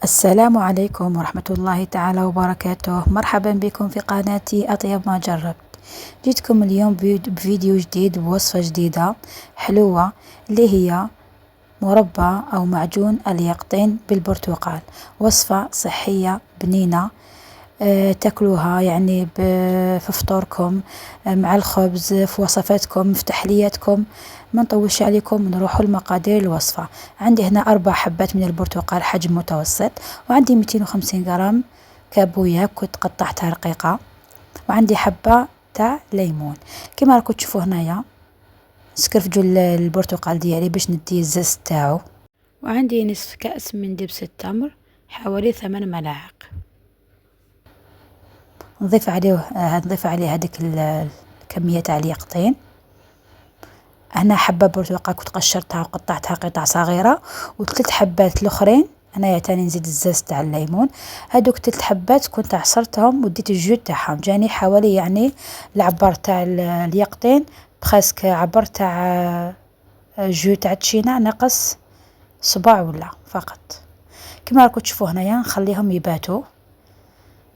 السلام عليكم ورحمة الله تعالى وبركاته. مرحبا بكم في قناتي أطيب ما جربت. جيتكم اليوم بفيديو جديد بوصفة جديدة حلوة اللي هي مربى أو معجون اليقطين بالبرتقال. وصفة صحية بنينة، تاكلوها يعني في فطوركم، مع الخبز، في وصفاتكم، في تحلياتكم. ما نطولش عليكم، نروحوا المقادير الوصفة. عندي هنا 4 حبات من البرتقال حجم متوسط، وعندي 250 غرام كابويا كنت قطعتها رقيقة، وعندي حبة تاع ليمون. كما راكم تشوفوا هنايا سكرفجوا البرتقال ديالي باش ندي الزز تاعو، وعندي نصف كأس من دبس التمر حوالي 8 ملاعق. نضيف عليه هذيك الكمية تاع اليقطين. هنا حبة برتقال كنت قشرتها وقطعتها قطع صغيرة، و3 حبات الاخرين انايا تاني نزيد الزاز تاع الليمون. هادوك 3 حبات كنت عصرتهم وديت الجو تاعهم، جاني حوالي يعني العبار تاع اليقطين بخاسك عبر تاع جو تاع تشينا ناقص صباع ولا فقط. كما راكم تشوفوا هنايا نخليهم يباتوا،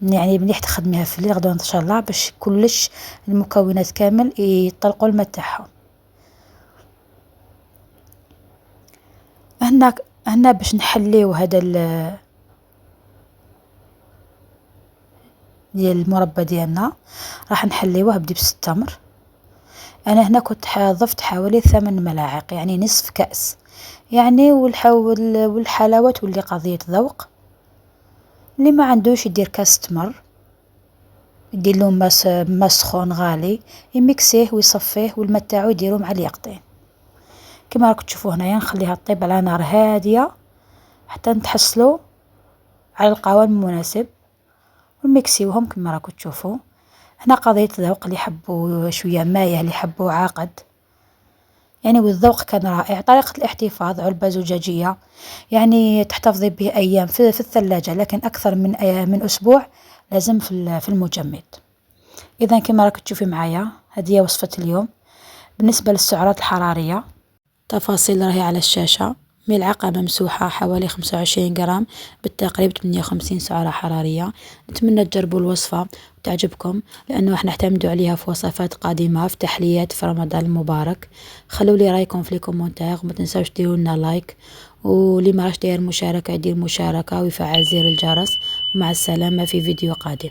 يعني مليح تخدميها في الليل غدوه ان شاء الله باش كلش المكونات كامل يطلقوا الماء تاعهم. هنا باش نحليو هذا ديال المربى ديالنا، راح نحليوه بدبس التمر. انا هنا كنت ضفت حوالي 8 ملاعق يعني نصف كأس يعني، والحلاوة واللي قضية ذوق. اللي ما عندوش يدير كاس تمر، يدير له ما سخون غالي، يمكسيه ويصفيه والماء تاعو يديرو مع اليقطين. كما راكم تشوفوا هنايا نخليها طيب على نار هاديه حتى نتحصلوا على القوام المناسب، ونمكسيوهم كما راكم تشوفوا. هنا قضية ذوق، اللي يحبوا شويه مايه، اللي يحبوا عاقد يعني. والذوق كان رائع. طريقة الاحتفاظ: علبة زجاجية يعني تحتفظي به أيام في الثلاجة، لكن أكثر من أسبوع لازم في المجمد. إذا كما راك تشوفي معايا هذه هي وصفة اليوم. بالنسبة للسعرات الحرارية تفاصيل راهي على الشاشة. ملعقة ممسوحة حوالي 25 غرام، بالتقريب 58 سعرة حرارية. نتمنى تجربوا الوصفة وتعجبكم، لأنه احنا نعتمدوا عليها في وصفات قادمة في تحليات في رمضان المبارك. خلوا لي رايكم في الكومنتات، وما تنساوش ديروا لنا لايك، واللي ما راش داير مشاركة يدير مشاركة ويفعل زر الجرس. ومع السلامة في فيديو قادم.